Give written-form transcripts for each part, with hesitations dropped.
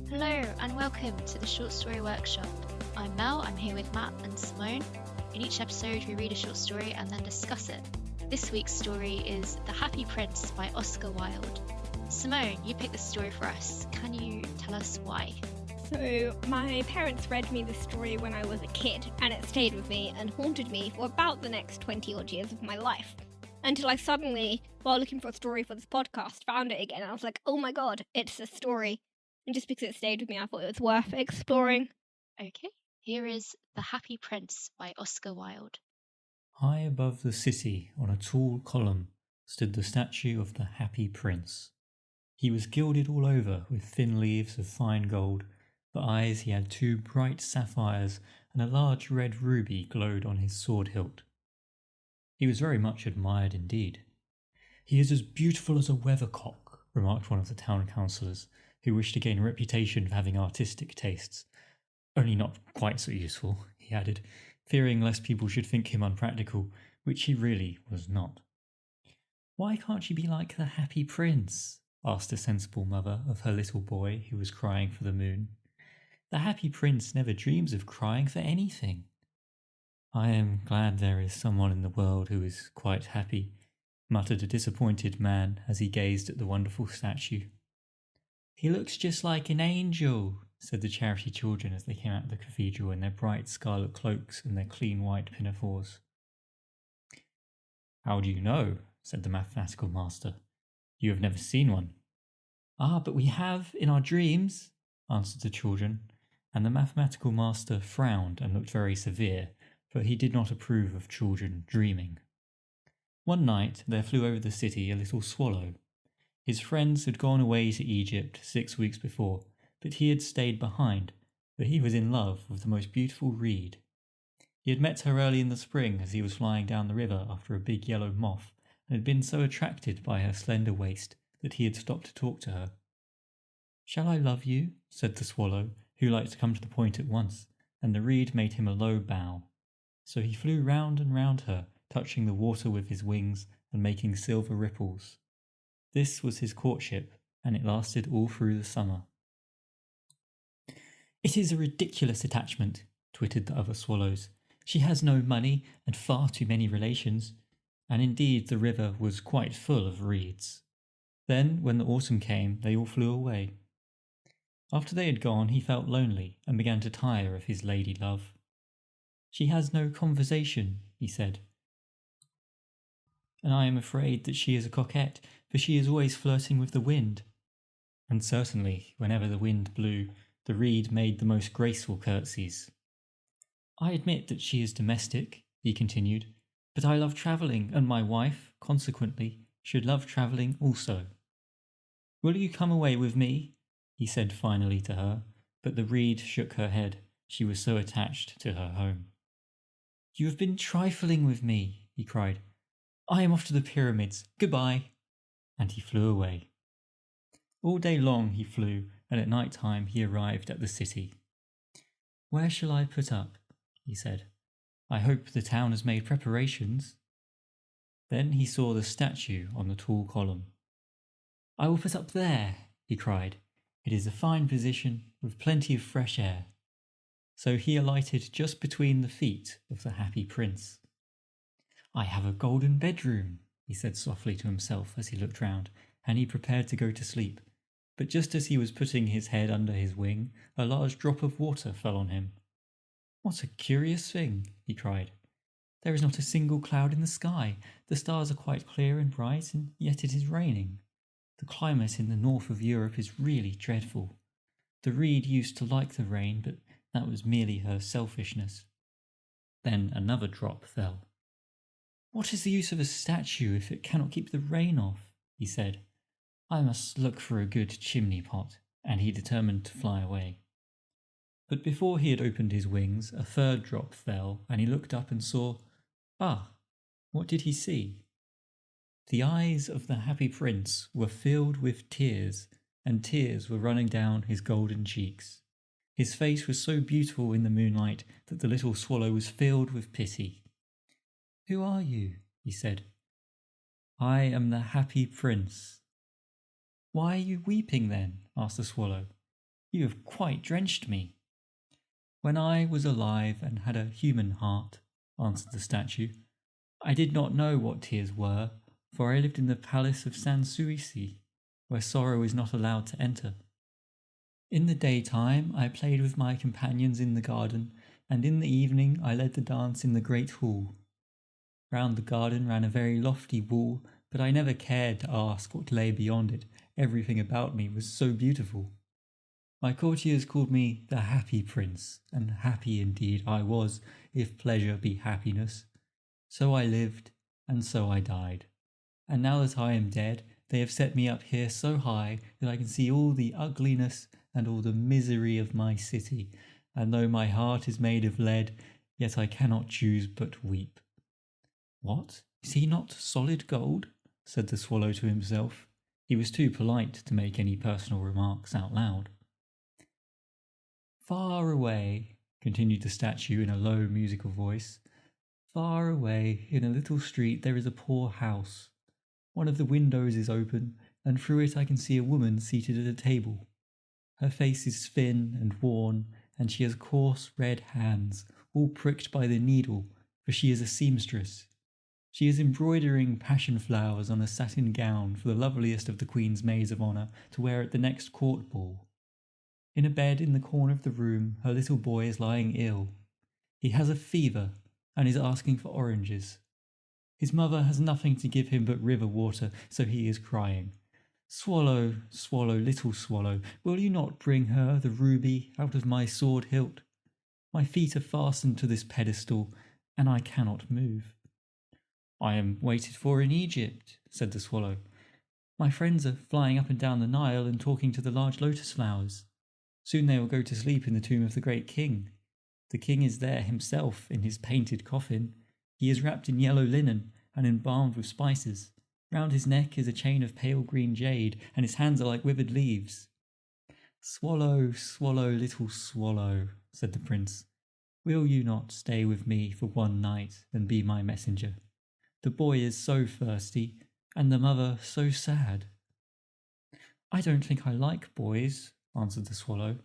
Hello and welcome to the Short Story Workshop. I'm Mel, I'm here with Matt and Simone. In each episode we read a short story and then discuss it. This week's story is The Happy Prince by Oscar Wilde. Simone, you picked this story for us. Can you tell us why? So, my parents read me this story when I was a kid, and it stayed with me and haunted me for about the next 20 odd years of my life. Until I suddenly, while looking for a story for this podcast, found it again, and I was like, oh my god, it's a story. And just because it stayed with me, I thought it was worth exploring. Okay, here is The Happy Prince by Oscar Wilde. High above the city, on a tall column, stood the statue of the Happy Prince. He was gilded all over with thin leaves of fine gold. For eyes he had 2 bright sapphires, and a large red ruby glowed on his sword hilt. He was very much admired indeed. "He is as beautiful as a weathercock," remarked one of the town councillors, who wished to gain a reputation for having artistic tastes. "Only not quite so useful," he added, fearing lest people should think him unpractical, which he really was not. "Why can't you be like the Happy Prince?" asked a sensible mother of her little boy who was crying for the moon. "The Happy Prince never dreams of crying for anything." "I am glad there is someone in the world who is quite happy," muttered a disappointed man as he gazed at the wonderful statue. "He looks just like an angel," said the charity children as they came out of the cathedral in their bright scarlet cloaks and their clean white pinafores. "How do you know?" said the mathematical master. "You have never seen one." "Ah, but we have in our dreams," answered the children, and the mathematical master frowned and looked very severe, for he did not approve of children dreaming. One night there flew over the city a little swallow. His friends had gone away to Egypt 6 weeks before, but he had stayed behind, for he was in love with the most beautiful reed. He had met her early in the spring as he was flying down the river after a big yellow moth, and had been so attracted by her slender waist that he had stopped to talk to her. "Shall I love you?" said the swallow, who liked to come to the point at once, and the reed made him a low bow. So he flew round and round her, touching the water with his wings and making silver ripples. This was his courtship, and it lasted all through the summer. "It is a ridiculous attachment," twittered the other swallows. "She has no money and far too many relations." And indeed the river was quite full of reeds. Then, when the autumn came, they all flew away. After they had gone, he felt lonely and began to tire of his lady love. "She has no conversation," he said, "and I am afraid that she is a coquette, for she is always flirting with the wind." And certainly, whenever the wind blew, the reed made the most graceful curtsies. "I admit that she is domestic," he continued, "but I love travelling, and my wife, consequently, should love travelling also. Will you come away with me?" he said finally to her, but the reed shook her head. She was so attached to her home. "You have been trifling with me," he cried. "I am off to the pyramids. Goodbye." And he flew away. All day long he flew, and at night time he arrived at the city. "Where shall I put up?" he said. "I hope the town has made preparations." Then he saw the statue on the tall column. "I will put up there," he cried. "It is a fine position, with plenty of fresh air." So he alighted just between the feet of the Happy Prince. "I have a golden bedroom," he said softly to himself as he looked round, and he prepared to go to sleep. But just as he was putting his head under his wing, a large drop of water fell on him. "What a curious thing!" he cried. "There is not a single cloud in the sky. The stars are quite clear and bright, and yet it is raining. The climate in the north of Europe is really dreadful. The reed used to like the rain, but that was merely her selfishness." Then another drop fell. "What is the use of a statue if it cannot keep the rain off?" he said. "I must look for a good chimney pot," and he determined to fly away. But before he had opened his wings, a third drop fell, and he looked up and saw... what did he see? The eyes of the Happy Prince were filled with tears, and tears were running down his golden cheeks. His face was so beautiful in the moonlight that the little swallow was filled with pity. "Who are you?" he said. "I am the Happy Prince." "Why are you weeping then?" asked the swallow. You have quite drenched me." "When I was alive and had a human heart," answered the statue, "I did not know what tears were, for I lived in the palace of Sanssouci, where sorrow is not allowed to enter. In the daytime I played with my companions in the garden, and in the evening I led the dance in the great hall. Round the garden ran a very lofty wall, but I never cared to ask what lay beyond it. Everything about me was so beautiful. My courtiers called me the Happy Prince, and happy indeed I was, if pleasure be happiness. So I lived, and so I died. And now that I am dead, they have set me up here so high that I can see all the ugliness and all the misery of my city, and though my heart is made of lead, yet I cannot choose but weep." "What? Is he not solid gold?" said the swallow to himself. He was too polite to make any personal remarks out loud. "Far away," continued the statue in a low musical voice, "far away in a little street there is a poor house. One of the windows is open, and through it I can see a woman seated at a table. Her face is thin and worn, and she has coarse red hands, all pricked by the needle, for she is a seamstress. She is embroidering passion flowers on a satin gown for the loveliest of the Queen's maids of honour to wear at the next court ball. In a bed in the corner of the room her little boy is lying ill. He has a fever, and is asking for oranges. His mother has nothing to give him but river water, so he is crying. 'Swallow, swallow, little swallow, will you not bring her the ruby out of my sword hilt? My feet are fastened to this pedestal, and I cannot move.' 'I am waited for in Egypt,' said the swallow. 'My friends are flying up and down the Nile and talking to the large lotus flowers. Soon they will go to sleep in the tomb of the great king. The king is there himself in his painted coffin. He is wrapped in yellow linen and embalmed with spices. Round his neck is a chain of pale green jade, and his hands are like withered leaves.' 'Swallow, swallow, little swallow,' said the prince, 'will you not stay with me for one night and be my messenger? The boy is so thirsty, and the mother so sad.' 'I don't think I like boys,' answered the swallow.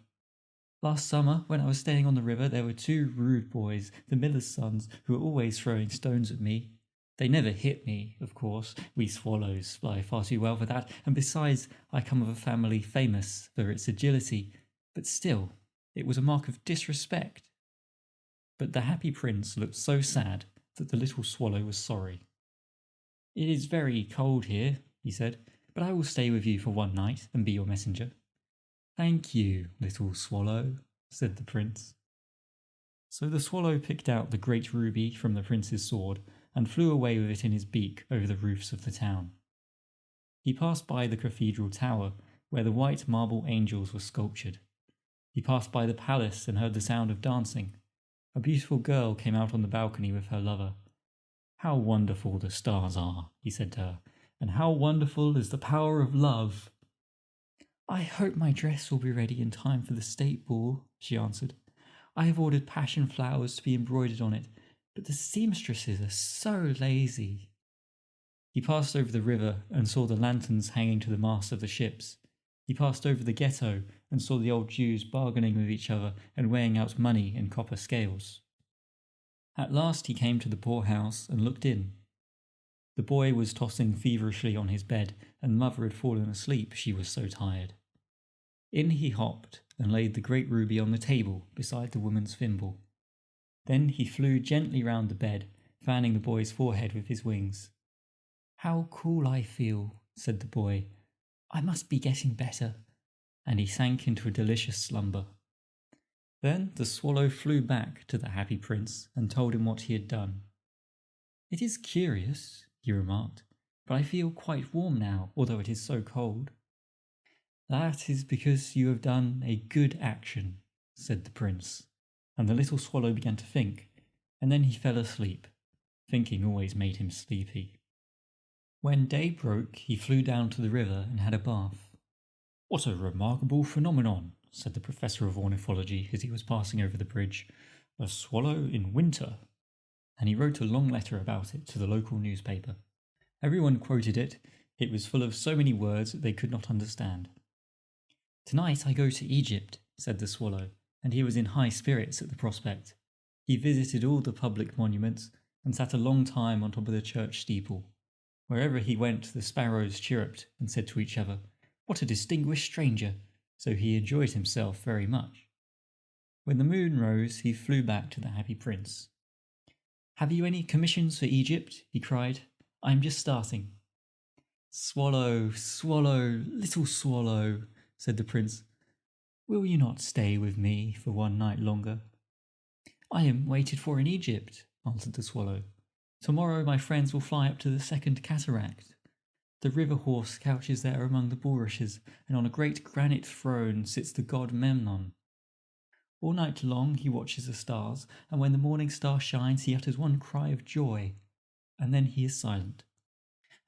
'Last summer, when I was staying on the river, there were 2 rude boys, the miller's sons, who were always throwing stones at me. They never hit me, of course. We swallows fly far too well for that, and besides, I come of a family famous for its agility, but still, it was a mark of disrespect.' But the happy prince looked so sad that the little swallow was sorry. 'It is very cold here,' he said, 'but I will stay with you for one night and be your messenger.' 'Thank you, little swallow,' said the prince. So the swallow picked out the great ruby from the prince's sword and flew away with it in his beak over the roofs of the town. He passed by the cathedral tower, where the white marble angels were sculptured. He passed by the palace and heard the sound of dancing. A beautiful girl came out on the balcony with her lover. 'How wonderful the stars are,' he said to her, 'and how wonderful is the power of love.' 'I hope my dress will be ready in time for the state ball,' she answered. 'I have ordered passion flowers to be embroidered on it, but the seamstresses are so lazy.' He passed over the river and saw the lanterns hanging to the masts of the ships. He passed over the ghetto and saw the old Jews bargaining with each other and weighing out money in copper scales. At last he came to the poor house and looked in. The boy was tossing feverishly on his bed, and the mother had fallen asleep, she was so tired. In he hopped and laid the great ruby on the table beside the woman's thimble. Then he flew gently round the bed, fanning the boy's forehead with his wings. 'How cool I feel,' said the boy. 'I must be getting better,' and he sank into a delicious slumber. Then the swallow flew back to the happy prince and told him what he had done. 'It is curious,' he remarked, 'but I feel quite warm now, although it is so cold.' 'That is because you have done a good action,' said the prince, and the little swallow began to think, and then he fell asleep. Thinking always made him sleepy. When day broke, he flew down to the river and had a bath. 'What a remarkable phenomenon,' said the professor of ornithology as he was passing over the bridge. 'A swallow in winter.' And he wrote a long letter about it to the local newspaper. Everyone quoted it. It was full of so many words that they could not understand. 'Tonight I go to Egypt, said the Swallow, and he was in high spirits at the prospect. He visited all the public monuments and sat a long time on top of the church steeple. Wherever he went, the sparrows chirruped and said to each other, "What a distinguished stranger!" So he enjoyed himself very much. When the moon rose, he flew back to the Happy Prince. "Have you any commissions for Egypt?" he cried. "I am just starting." "Swallow, swallow, little swallow," said the prince, "will you not stay with me for one night longer?" "I am waited for in Egypt," answered the swallow. "Tomorrow my friends will fly up to the second cataract. The river horse couches there among the bulrushes, and on a great granite throne sits the god Memnon. All night long he watches the stars, and when the morning star shines he utters one cry of joy, and then he is silent.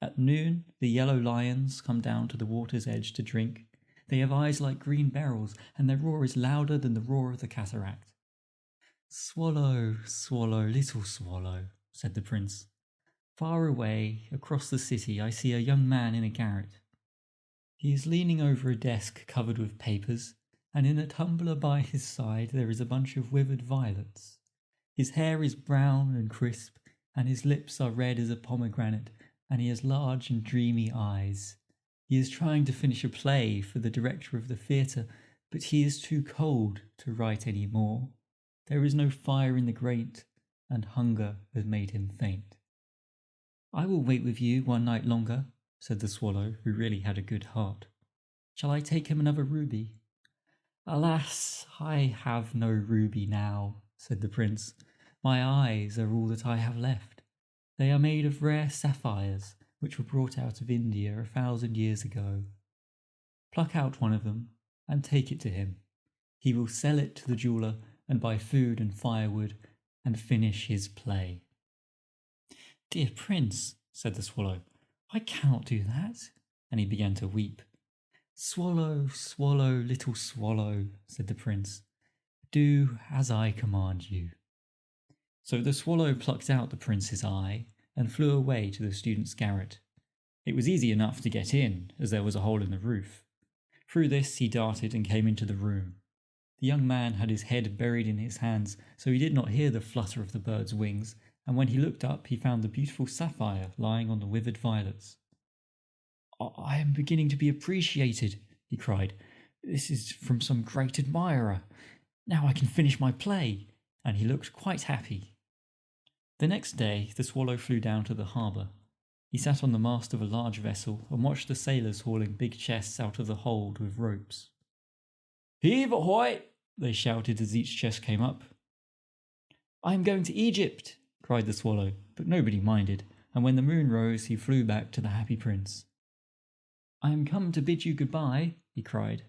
At noon the yellow lions come down to the water's edge to drink. They have eyes like green beryls, and their roar is louder than the roar of the cataract." "Swallow, swallow, little swallow," said the prince. "Far away, across the city, I see a young man in a garret. He is leaning over a desk covered with papers, and in a tumbler by his side there is a bunch of withered violets. His hair is brown and crisp, and his lips are red as a pomegranate, and he has large and dreamy eyes. He is trying to finish a play for the director of the theatre, but he is too cold to write any more. There is no fire in the grate, and hunger has made him faint." "I will wait with you one night longer," said the swallow, who really had a good heart. "Shall I take him another ruby?" "Alas, I have no ruby now," said the prince. "My eyes are all that I have left. They are made of rare sapphires, which were brought out of India 1,000 years ago. Pluck out one of them and take it to him. He will sell it to the jeweller and buy food and firewood and finish his play." "Dear prince," said the swallow, "I cannot do that," and he began to weep. "Swallow, swallow, little swallow," said the prince, "do as I command you." So the swallow plucked out the prince's eye and flew away to the student's garret. It was easy enough to get in, as there was a hole in the roof. Through this he darted and came into the room. The young man had his head buried in his hands, so he did not hear the flutter of the bird's wings, and when he looked up he found the beautiful sapphire lying on the withered violets. "I am beginning to be appreciated," he cried. "This is from some great admirer. Now I can finish my play," and he looked quite happy. The next day the swallow flew down to the harbour. He sat on the mast of a large vessel and watched the sailors hauling big chests out of the hold with ropes. "Heave ahoy!" they shouted as each chest came up. "I am going to Egypt!" cried the swallow, but nobody minded, and when the moon rose he flew back to the Happy Prince. "I am come to bid you goodbye," he cried.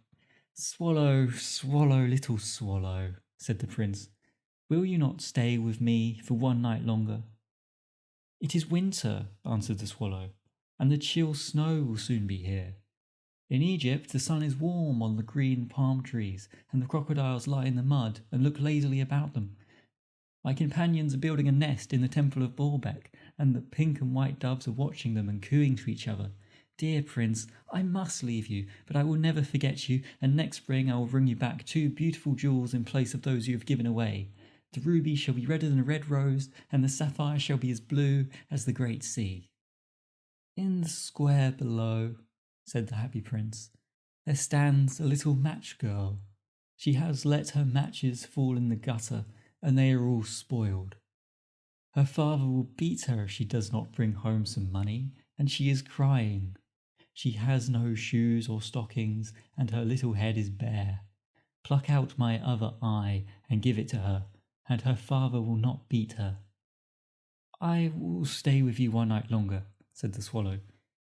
"Swallow, swallow, little swallow," said the prince, "will you not stay with me for one night longer?" "It is winter," answered the swallow, "and the chill snow will soon be here. In Egypt the sun is warm on the green palm trees, and the crocodiles lie in the mud and look lazily about them. My companions are building a nest in the temple of Baalbec, and the pink and white doves are watching them and cooing to each other. Dear prince, I must leave you, but I will never forget you, and next spring I will bring you back 2 beautiful jewels in place of those you have given away. The ruby shall be redder than a red rose, and the sapphire shall be as blue as the great sea." "In the square below," said the Happy Prince, "there stands a little match girl. She has let her matches fall in the gutter, and they are all spoiled. Her father will beat her if she does not bring home some money, and she is crying. She has no shoes or stockings, and her little head is bare. Pluck out my other eye and give it to her, and her father will not beat her." "I will stay with you one night longer," said the swallow,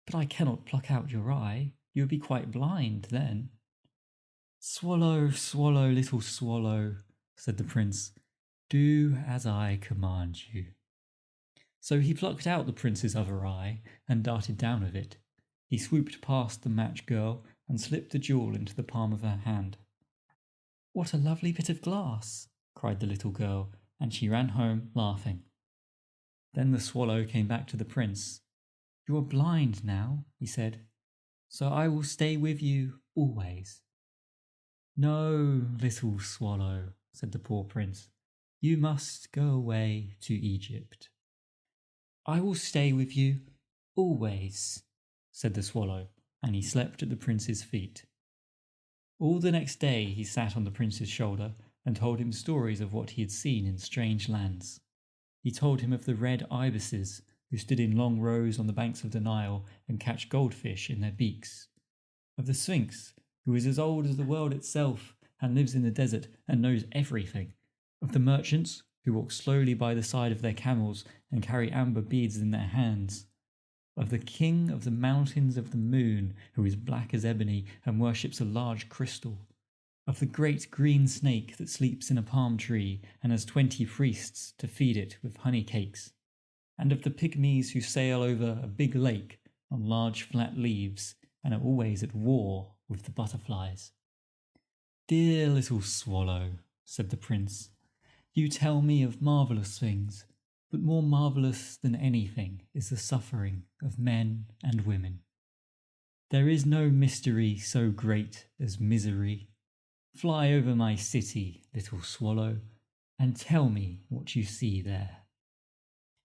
"but I cannot pluck out your eye. You would be quite blind then." "Swallow, swallow, little swallow," said the prince, "do as I command you." So he plucked out the prince's other eye and darted down with it. He swooped past the match girl and slipped the jewel into the palm of her hand. "What a lovely bit of glass!" cried the little girl, and she ran home laughing. Then the swallow came back to the prince. "You are blind now," he said, "so I will stay with you always." No, little swallow, said the poor prince. You must go away to Egypt. I will stay with you always, said the swallow, and he slept at the prince's feet. All the next day he sat on the prince's shoulder and told him stories of what he had seen in strange lands. He told him of the red ibises who stood in long rows on the banks of the Nile and catch goldfish in their beaks, of the Sphinx, who is as old as the world itself and lives in the desert and knows everything, of the merchants who walk slowly by the side of their camels and carry amber beads in their hands, of the king of the mountains of the moon, who is black as ebony and worships a large crystal, of the great green snake that sleeps in a palm tree and has 20 priests to feed it with honey cakes, and of the pygmies who sail over a big lake on large flat leaves and are always at war with the butterflies. Dear little swallow, said the prince, you tell me of marvellous things, but more marvellous than anything is the suffering of men and women. There is no mystery so great as misery. Fly over my city, little swallow, and tell me what you see there.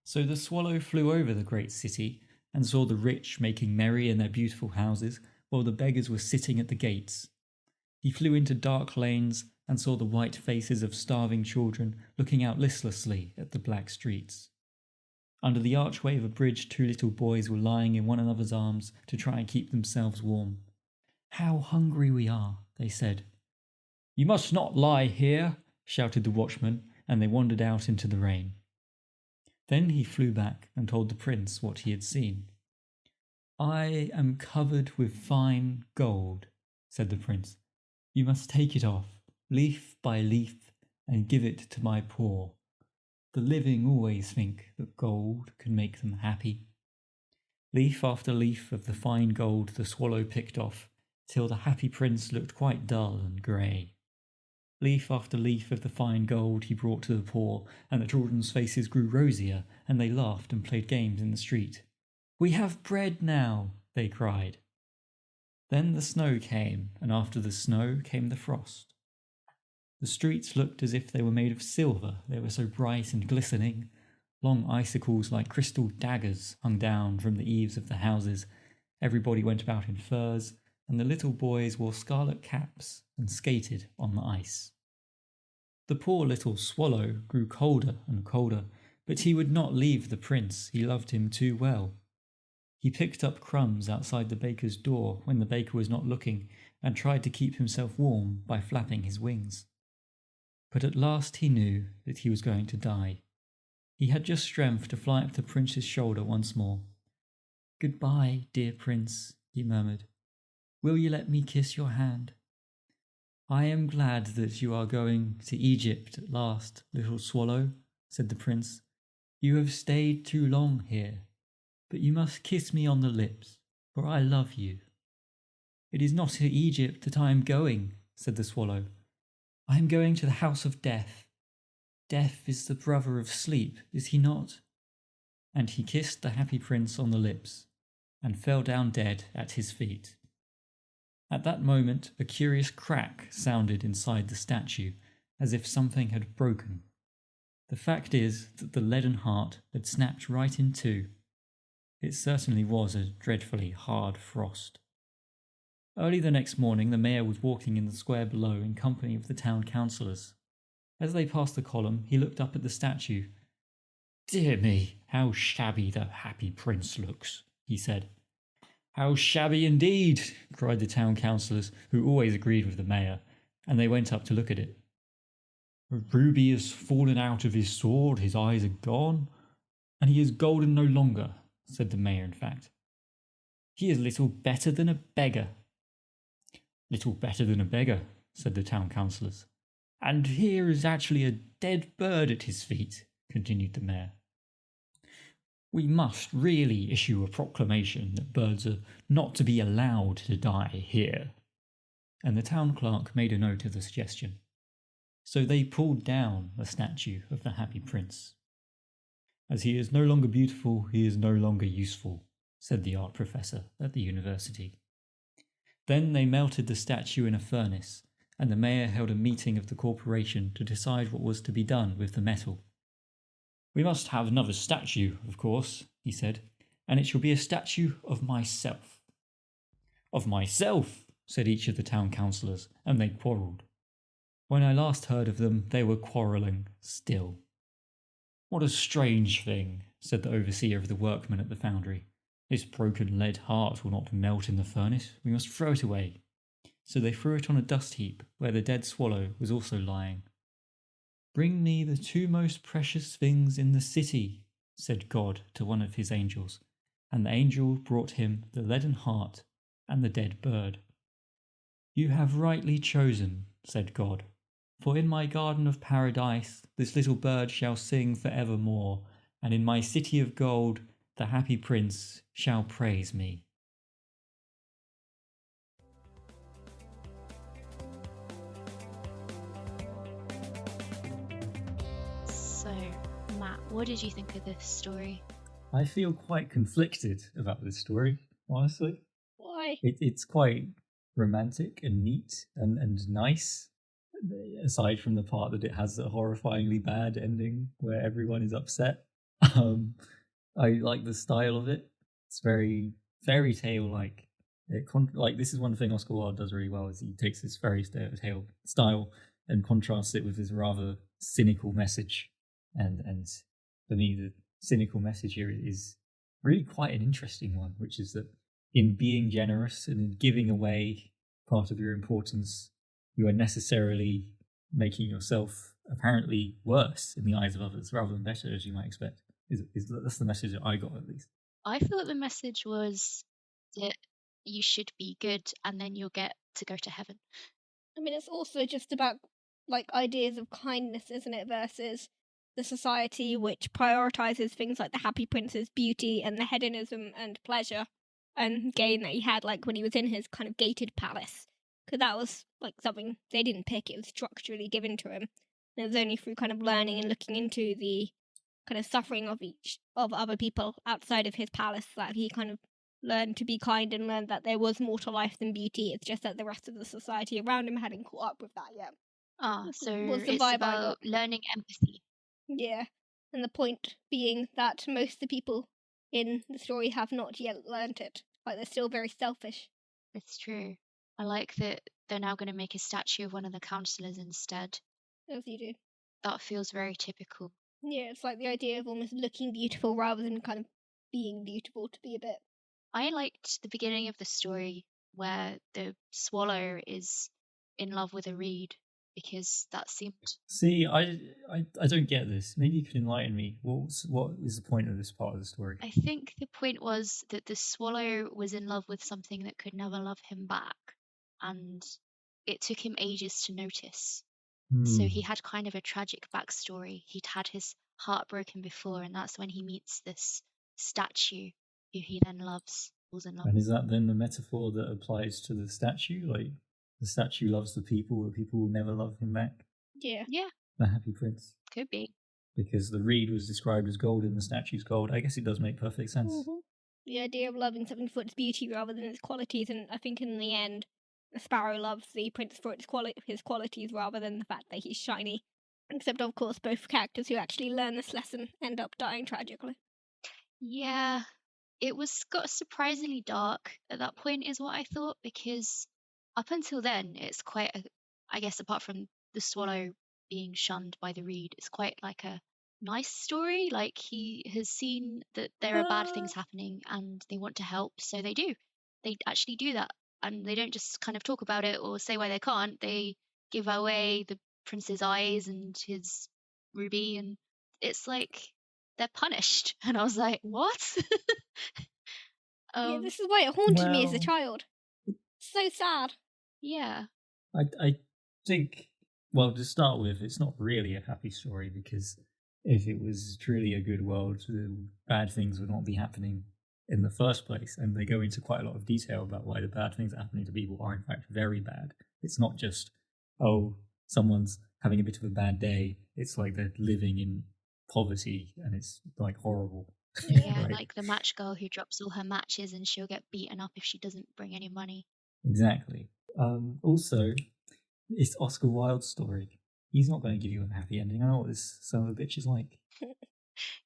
So the swallow flew over the great city and saw the rich making merry in their beautiful houses, while the beggars were sitting at the gates. He flew into dark lanes and saw the white faces of starving children looking out listlessly at the black streets. Under the archway of a bridge, 2 little boys were lying in one another's arms to try and keep themselves warm. How hungry we are, they said. You must not lie here, shouted the watchman, and they wandered out into the rain. Then he flew back and told the prince what he had seen. I am covered with fine gold, said the prince. You must take it off, leaf by leaf, and give it to my poor. The living always think that gold can make them happy. Leaf after leaf of the fine gold the swallow picked off, till the happy prince looked quite dull and grey. Leaf after leaf of the fine gold he brought to the poor, and the children's faces grew rosier, and they laughed and played games in the street. We have bread now, they cried. Then the snow came, and after the snow came the frost. The streets looked as if they were made of silver, they were so bright and glistening. Long icicles like crystal daggers hung down from the eaves of the houses. Everybody went about in furs, and the little boys wore scarlet caps and skated on the ice. The poor little swallow grew colder and colder, but he would not leave the prince, he loved him too well. He picked up crumbs outside the baker's door when the baker was not looking, and tried to keep himself warm by flapping his wings. But at last he knew that he was going to die. He had just strength to fly up the prince's shoulder once more. Goodbye, dear prince, he murmured. Will you let me kiss your hand? I am glad that you are going to Egypt at last, little swallow, said the prince. You have stayed too long here, but you must kiss me on the lips, for I love you. It is not to Egypt that I am going, said the swallow. I am going to the house of death. Death is the brother of sleep, is he not? And he kissed the happy prince on the lips, and fell down dead at his feet. At that moment a curious crack sounded inside the statue, as if something had broken. The fact is that the leaden heart had snapped right in two. It certainly was a dreadfully hard frost. Early the next morning the mayor was walking in the square below in company with the town councillors. As they passed the column, he looked up at the statue. Dear me, how shabby the happy prince looks, he said. How shabby indeed, cried the town councillors, who always agreed with the mayor, and they went up to look at it. A ruby has fallen out of his sword, his eyes are gone, and he is golden no longer, said the mayor in fact. He is little better than a beggar. Little better than a beggar, said the town councillors. And here is actually a dead bird at his feet, continued the mayor. We must really issue a proclamation that birds are not to be allowed to die here. And the town clerk made a note of the suggestion. So they pulled down the statue of the happy prince. As he is no longer beautiful, he is no longer useful, said the art professor at the university. Then they melted the statue in a furnace, and the mayor held a meeting of the corporation to decide what was to be done with the metal. "We must have another statue, of course," he said, "and it shall be a statue of myself." "Of myself," said each of the town councillors, and they quarrelled. When I last heard of them, they were quarrelling still. "What a strange thing," said the overseer of the workmen at the foundry. "This broken lead heart will not melt in the furnace. We must throw it away." So they threw it on a dust heap where the dead swallow was also lying. "Bring me the two most precious things in the city," said God to one of his angels, and the angel brought him the leaden heart and the dead bird. "You have rightly chosen," said God, "for in my garden of paradise this little bird shall sing for evermore, and in my city of gold the happy prince shall praise me." So, Matt, what did you think of this story? I feel quite conflicted about this story, honestly. Why? It's quite romantic and neat and nice, aside from the part that it has a horrifyingly bad ending where everyone is upset. I like the style of it. It's very fairy tale like. Like this is one thing Oscar Wilde does really well, is he takes this fairy tale style and contrasts it with this rather cynical message. And for me, the cynical message here is really quite an interesting one, which is that in being generous and in giving away part of your importance, you are necessarily making yourself apparently worse in the eyes of others rather than better, as you might expect. That's the message that I got, at least. I feel that the message was that you should be good and then you'll get to go to heaven. I mean, it's also just about like ideas of kindness, isn't it, versus the society which prioritizes things like the Happy Prince's beauty and the hedonism and pleasure and gain that he had, like when he was in his kind of gated palace, because that was like something they didn't pick; it was structurally given to him. And it was only through kind of learning and looking into the kind of suffering of other people outside of his palace that he kind of learned to be kind and learned that there was more to life than beauty. It's just that the rest of the society around him hadn't caught up with that yet. So Was the it's vibe I about got. learning empathy. Yeah, and the point being that most of the people in the story have not yet learnt it. Like, they're still very selfish. It's true. I like that they're now going to make a statue of one of the councillors instead. As you do. That feels very typical. Yeah, it's like the idea of almost looking beautiful rather than kind of being beautiful to be a bit. I liked the beginning of the story where the swallow is in love with a reed, because that seemed... See, I don't get this. Maybe you could enlighten me. What is the point of this part of the story? I think the point was that the swallow was in love with something that could never love him back, and it took him ages to notice. So he had kind of a tragic backstory. He'd had his heart broken before, and that's when he meets this statue who he then loves, falls in love. And is that then the metaphor that applies to the statue? Like, the statue loves the people will never love him back? Yeah. Yeah, The Happy Prince? could be. Because the reed was described as gold and the statue's gold. I guess it does make perfect sense. Mm-hmm. The idea of loving something for its beauty rather than its qualities, and I think in the end, the sparrow loves the prince for his qualities rather than the fact that he's shiny. Except, of course, both characters who actually learn this lesson end up dying tragically. Yeah, it got surprisingly dark at that point, is what I thought, because up until then, it's quite I guess apart from the swallow being shunned by the reed, it's quite like a nice story. Like, he has seen that there are bad things happening and they want to help, so they do. They actually do that, and they don't just kind of talk about it or say why they can't. They give away the prince's eyes and his ruby, and it's like they're punished. And I was like, what? Yeah, this is why it haunted me as a well- child. So sad. Yeah. I think, well, to start with, it's not really a happy story, because if it was truly a good world, the bad things would not be happening in the first place. And they go into quite a lot of detail about why the bad things that are happening to people are in fact very bad. It's not just, oh, someone's having a bit of a bad day. It's like they're living in poverty and it's like horrible. Yeah, Right. like the match girl who drops all her matches and she'll get beaten up if she doesn't bring any money. Exactly. Also, It's Oscar Wilde's story. He's not going to give you a happy ending. I know what this son of a bitch is like.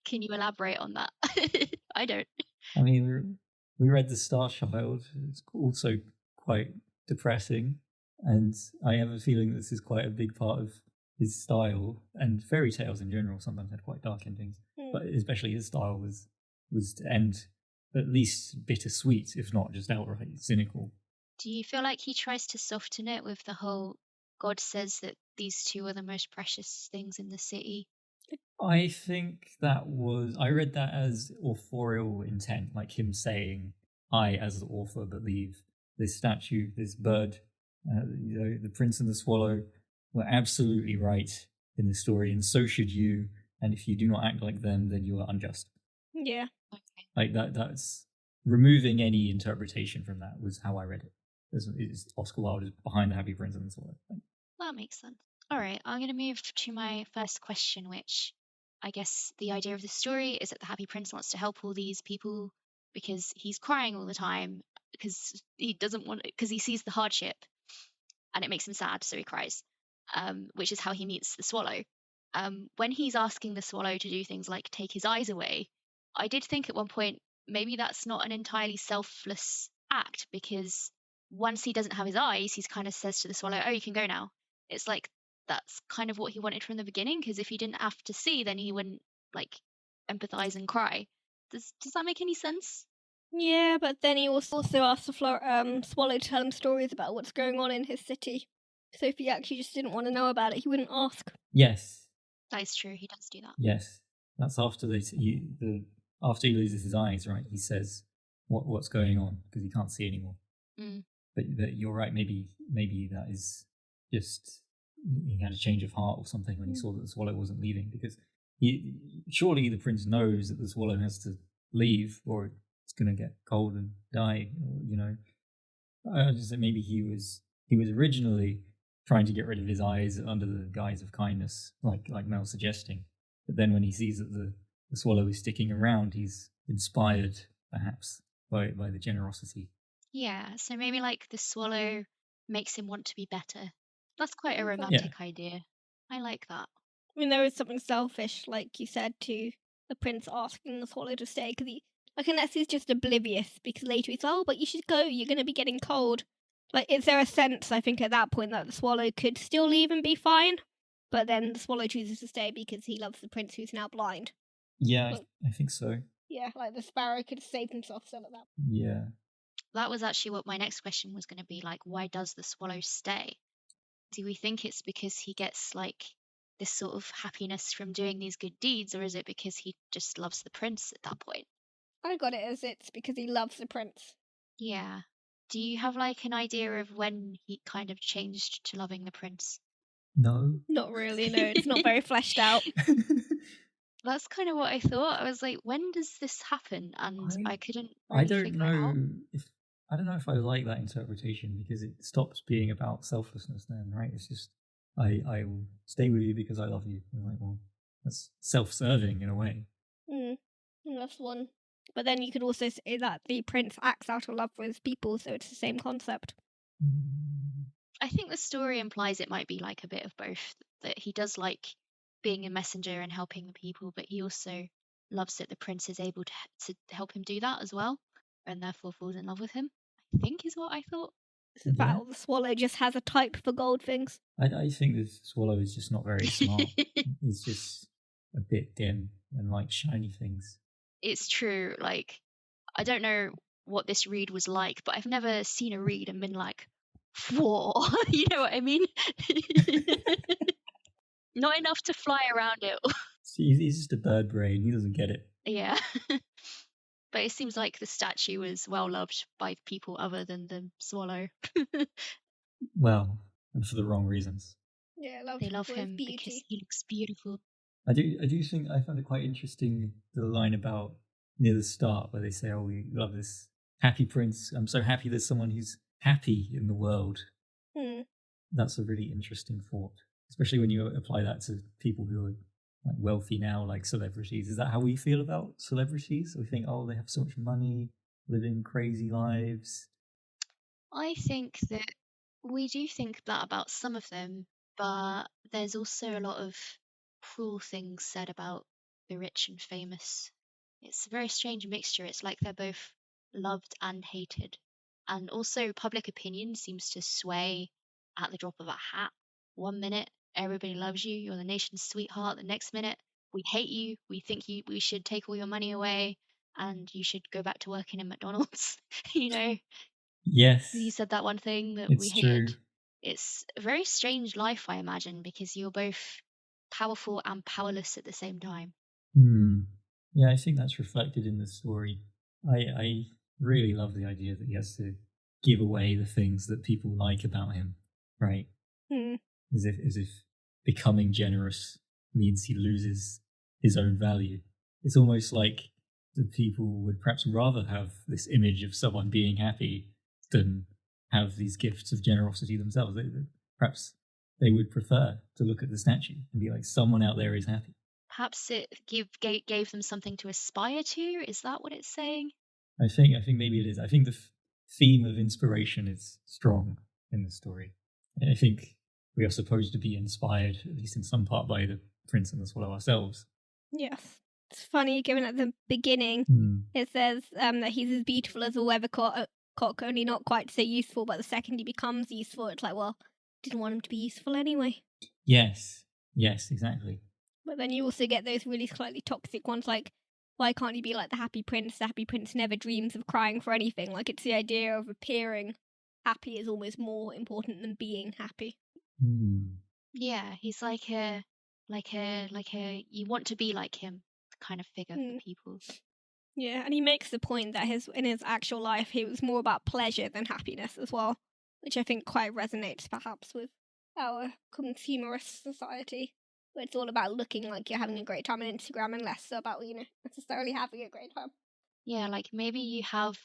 Can you elaborate on that? I don't. I mean, we read The Star Child. It's also quite depressing, and I have a feeling this is quite a big part of his style. And fairy tales in general sometimes had quite dark endings, but especially his style was to end at least bittersweet, if not just outright cynical. Do you feel like he tries to soften it with the whole God says that these two are the most precious things in the city? I think I read that as authorial intent, like him saying, I, as the author, believe this statue, this bird, the prince and the swallow were absolutely right in the story, and so should you. And if you do not act like them, then you are unjust. Yeah. Okay. Like that's removing any interpretation from that was how I read it. Oscar Wilde is behind the Happy Prince and the Swallow. That makes sense. All right, I'm going to move to my first question, which I guess the idea of the story is that the Happy Prince wants to help all these people because he's crying all the time because because he sees the hardship and it makes him sad, so he cries, which is how he meets the swallow. When he's asking the swallow to do things like take his eyes away, I did think at one point maybe that's not an entirely selfless act, because once he doesn't have his eyes, he kind of says to the swallow, oh, you can go now. It's like that's kind of what he wanted from the beginning, because if he didn't have to see, then he wouldn't like empathize and cry. Does that make any sense? Yeah, but then he also asked the swallow to tell him stories about what's going on in his city. So if he actually just didn't want to know about it, he wouldn't ask. Yes. That is true. He does do that. Yes. That's after after he loses his eyes, right? He says what's going on because he can't see anymore. Mm. But you're right. Maybe that is just he had a change of heart or something when he saw that the swallow wasn't leaving, because surely the prince knows that the swallow has to leave or it's going to get cold and die. You know, I just said maybe he was originally trying to get rid of his eyes under the guise of kindness, like Mel's suggesting. But then when he sees that the swallow is sticking around, he's inspired perhaps by the generosity. Yeah, so maybe like the swallow makes him want to be better. That's quite a romantic idea. I like that. I mean, there is something selfish, like you said, to the prince asking the swallow to stay, because unless he's just oblivious, because later he's, oh, but you should go, you're going to be getting cold. Like, is there a sense, I think, at that point that the swallow could still leave and be fine? But then the swallow chooses to stay because he loves the prince who's now blind. Yeah, I think so. Yeah, like the sparrow could have saved himself some of that. Yeah. That was actually what my next question was going to be, like, why does the swallow stay? Do we think it's because he gets, like, this sort of happiness from doing these good deeds, or is it because he just loves the prince at that point? I got it as it's because he loves the prince. Yeah. Do you have, like, an idea of when he kind of changed to loving the prince? No. Not really, no. It's not very fleshed out. That's kind of what I thought. I was like, when does this happen? And I couldn't really figure it out. I don't know if I like that interpretation, because it stops being about selflessness then, right? It's just, I will stay with you because I love you. I'm like, well, that's self-serving in a way. That's one. But then you could also say that the prince acts out of love for his people, so it's the same concept. I think the story implies it might be like a bit of both, that he does like being a messenger and helping the people, but he also loves that the prince is able to help him do that as well, and therefore falls in love with him, I think is what I thought. It's about the swallow just has a type for gold things. I think the swallow is just not very smart. He's just a bit dim and like shiny things. It's true. Like, I don't know what this reed was like, but I've never seen a reed and been like, whoa, you know what I mean? Not enough to fly around it. He's just a bird brain. He doesn't get it. Yeah. But it seems like the statue was well loved by people other than the swallow. Well, and for the wrong reasons. Yeah, they love him because he looks beautiful. I do think I found it quite interesting, the line about near the start where they say, oh, we love this happy prince. I'm so happy there's someone who's happy in the world. That's a really interesting thought, especially when you apply that to people who are like wealthy now, like celebrities. Is that how we feel about celebrities? We think, oh, they have so much money, living crazy lives. I think that We do think that about some of them, but there's also a lot of cruel things said about the rich and famous. It's a very strange mixture. It's like they're both loved and hated. And also, public opinion seems to sway at the drop of a hat. One minute, everybody loves you, you're the nation's sweetheart. The next minute, we hate you, we think we should take all your money away, and you should go back to working in McDonald's. you know, he Yes, said that one thing that we it's true. hated. It's a very strange life, I imagine, because you're both powerful and powerless at the same time. Hmm. Yeah, I think that's reflected in the story. I really love the idea that he has to give away the things that people like about him, right? Hmm. As if becoming generous means he loses his own value. It's almost like the people would perhaps rather have this image of someone being happy than have these gifts of generosity themselves. Perhaps they would prefer to look at the statue and be like, someone out there is happy. Perhaps it gave them something to aspire to. Is that what it's saying? I think maybe it is. I think the theme of inspiration is strong in the story. I think we are supposed to be inspired, at least in some part, by the prince and the swallow ourselves. Yes. It's funny, given at the beginning, it says that he's as beautiful as a weathercock, only not quite so useful, but the second he becomes useful, it's like, well, didn't want him to be useful anyway. Yes, exactly. But then you also get those really slightly toxic ones, like, why can't you be like the happy prince? The happy prince never dreams of crying for anything. Like, it's the idea of appearing happy is almost more important than being happy. Yeah, he's like a you want to be like him kind of figure for people. Yeah, and he makes the point that in his actual life he was more about pleasure than happiness as well, which I think quite resonates perhaps with our consumerist society, where it's all about looking like you're having a great time on Instagram and less about, necessarily having a great time. Yeah, like maybe you have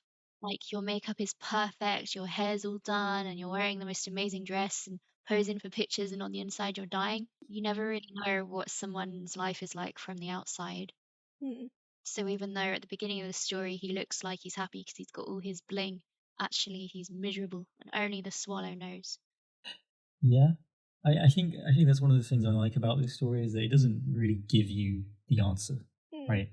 like your makeup is perfect, your hair's all done, and you're wearing the most amazing dress and posing for pictures, and on the inside you're dying. You never really know what someone's life is like from the outside. So even though at the beginning of the story he looks like he's happy because he's got all his bling, actually he's miserable, and only the swallow knows. Yeah, I think that's one of the things I like about this story is that it doesn't really give you the answer, right?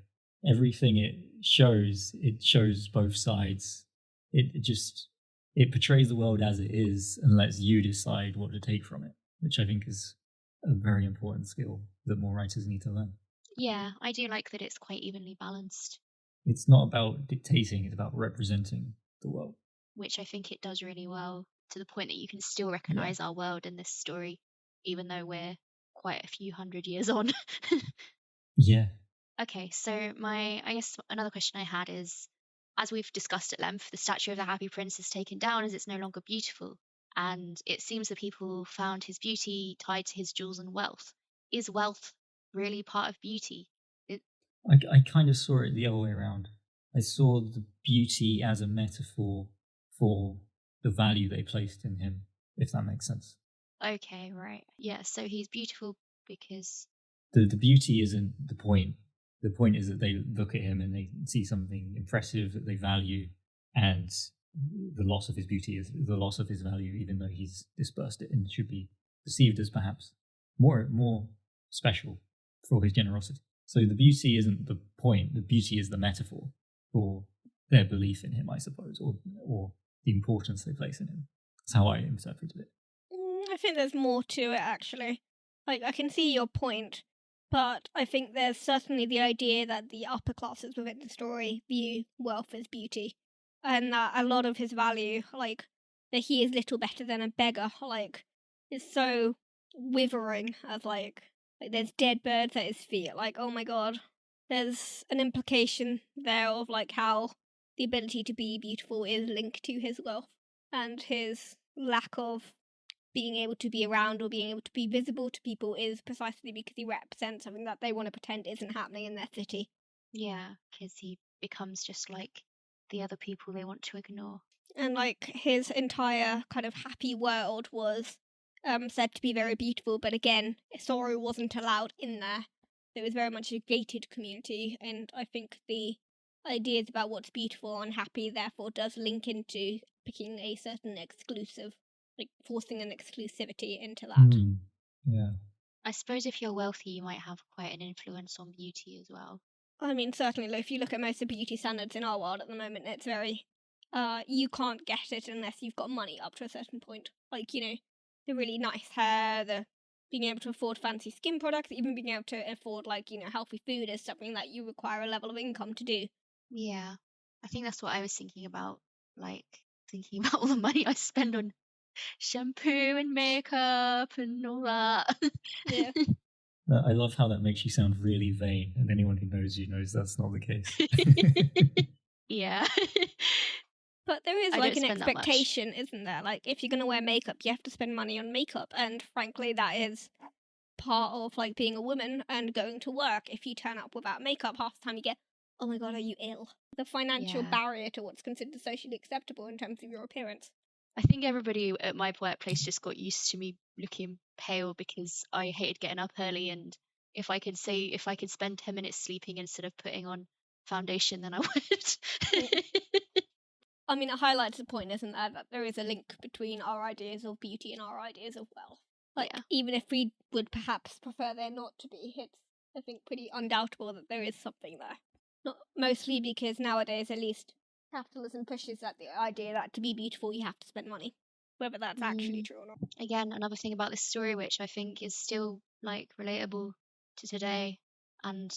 Everything it shows both sides. It portrays the world as it is and lets you decide what to take from it, which I think is a very important skill that more writers need to learn. Yeah, I do like that it's quite evenly balanced. It's not about dictating, it's about representing the world. Which I think it does really well, to the point that you can still recognize our world in this story, even though we're quite a few hundred years on. Yeah. Okay, so I guess another question I had is, as we've discussed at length, the statue of the Happy Prince is taken down as it's no longer beautiful, and it seems that people found his beauty tied to his jewels and wealth. Is wealth really part of beauty? I kind of saw it the other way around. I saw the beauty as a metaphor for the value they placed in him, if that makes sense. Okay, right. Yeah, so he's beautiful because the beauty isn't the point. The point is that they look at him and they see something impressive that they value, and the loss of his beauty is the loss of his value, even though he's dispersed it and should be perceived as perhaps more special for his generosity. So the beauty isn't the point, the beauty is the metaphor for their belief in him, I suppose, or the importance they place in him. That's how I interpreted it. I think there's more to it, actually. Like, I can see your point, but I think there's certainly the idea that the upper classes within the story view wealth as beauty, and that a lot of his value, like, that he is little better than a beggar, like, is so withering as, like there's dead birds at his feet, like, oh my god. There's an implication there of, like, how the ability to be beautiful is linked to his wealth, and his lack of being able to be around or being able to be visible to people is precisely because he represents something that they want to pretend isn't happening in their city. Yeah, because he becomes just like the other people they want to ignore. And like his entire kind of happy world was said to be very beautiful, but again, sorrow wasn't allowed in there. It was very much a gated community, and I think the ideas about what's beautiful and happy therefore does link into picking a certain exclusive like forcing an exclusivity into that. Yeah. I suppose if you're wealthy, you might have quite an influence on beauty as well. I mean, certainly, if you look at most of the beauty standards in our world at the moment, it's very, you can't get it unless you've got money up to a certain point. Like, you know, the really nice hair, the being able to afford fancy skin products, even being able to afford, like, you know, healthy food is something that you require a level of income to do. Yeah, I think that's what I was thinking about, like thinking about all the money I spend on shampoo and makeup and all that. Yeah. I love how that makes you sound really vain, and anyone who knows you knows that's not the case. Yeah. But there is I like don't an spend that much. expectation, isn't there? Like, if you're going to wear makeup, you have to spend money on makeup. And frankly, that is part of like being a woman and going to work. If you turn up without makeup, half the time you get, oh my god, are you ill? The financial Yeah. barrier to what's considered socially acceptable in terms of your appearance. I think everybody at my workplace just got used to me looking pale because I hated getting up early, and if I could spend 10 minutes sleeping instead of putting on foundation, then I would. I mean, it highlights the point, isn't there, that there is a link between our ideas of beauty and our ideas of wealth. Like, Yeah. even if we would perhaps prefer there not to be, it's, I think, pretty undoubtable that there is something there. Not mostly because nowadays, at least, capitalism pushes at the idea that to be beautiful, you have to spend money. Whether that's actually true or not. Again, another thing about this story which I think is still like relatable to today, and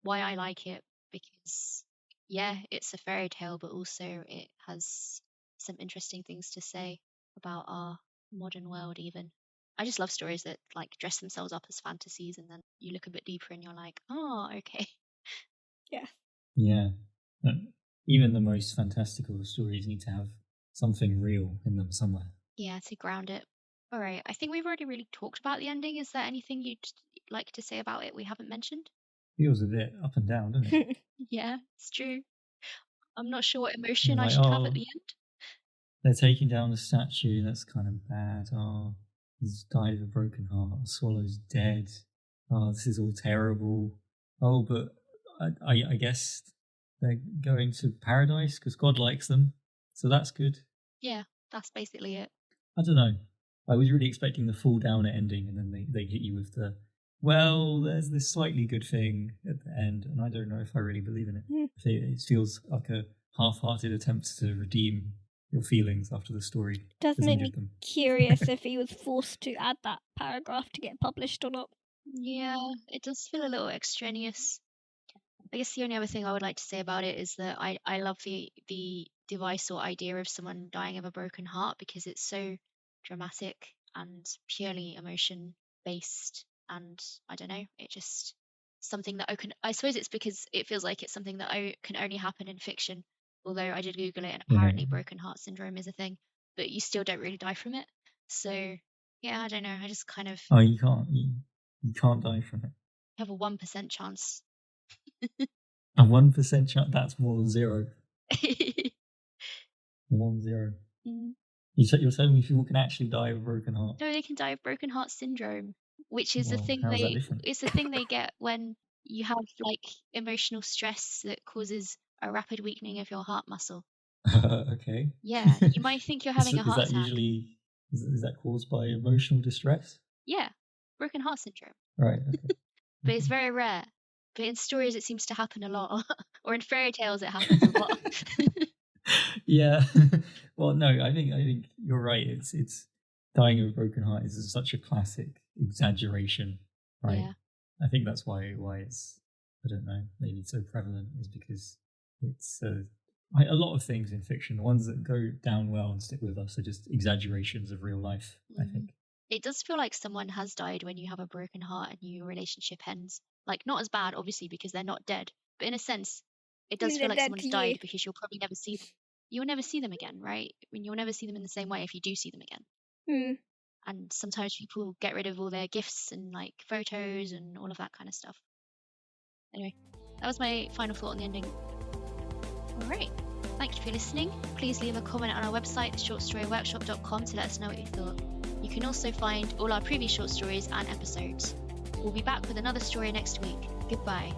why I like it, because yeah, it's a fairy tale, but also it has some interesting things to say about our modern world. Even I just love stories that like dress themselves up as fantasies, and then you look a bit deeper and you're like, oh, okay. Yeah. Even the most fantastical stories need to have something real in them somewhere. Yeah, to ground it. All right, I think we've already really talked about the ending. Is there anything you'd like to say about it we haven't mentioned? Feels a bit up and down, doesn't it? Yeah, it's true. I'm not sure what emotion You're I like, should have oh, at the end. they're taking down the statue. That's kind of bad. Oh, he's died of a broken heart. Swallow's dead. Oh, this is all terrible. Oh, but I guess they're going to paradise because God likes them. So that's good. Yeah, that's basically it. I don't know. I was really expecting the fall down ending, and then they hit you with the, well, there's this slightly good thing at the end, and I don't know if I really believe in it. It feels like a half-hearted attempt to redeem your feelings after the story. Does make me curious if he was forced to add that paragraph to get published or not. Yeah, it does feel a little extraneous. I guess the only other thing I would like to say about it is that I love the device or idea of someone dying of a broken heart, because it's so dramatic and purely emotion based, and I don't know, it just something that I suppose it's because it feels like it's something that can only happen in fiction, although I did Google it and apparently broken heart syndrome is a thing, but you still don't really die from it. So yeah, I don't know, I just kind of you can't die from it. You have a 1% chance. A 1% chance? That's more than 0. 1-0. You're telling me people can actually die of a broken heart? No, they can die of broken heart syndrome, which is Well, it's the thing they get when you have like emotional stress that causes a rapid weakening of your heart muscle. Okay. Yeah, you might think you're having a heart attack. Is that caused by emotional distress? Yeah, broken heart syndrome. Right. Okay. But it's very rare. But in stories, it seems to happen a lot, or in fairy tales, it happens a lot. Yeah. Well, no, I think you're right. It's dying of a broken heart is such a classic exaggeration, right? Yeah. I think that's why it's, I don't know, maybe so prevalent, is because it's a lot of things in fiction, the ones that go down well and stick with us, are just exaggerations of real life. I think it does feel like someone has died when you have a broken heart and your relationship ends. Like, not as bad, obviously, because they're not dead, but in a sense, it does feel like someone's died because you'll probably never see them. You'll never see them again, right? I mean, you'll never see them in the same way if you do see them again. And sometimes people get rid of all their gifts and like photos and all of that kind of stuff. Anyway, that was my final thought on the ending. All right. Thank you for listening. Please leave a comment on our website, theshortstoryworkshop.com, to let us know what you thought. You can also find all our previous short stories and episodes. We'll be back with another story next week. Goodbye.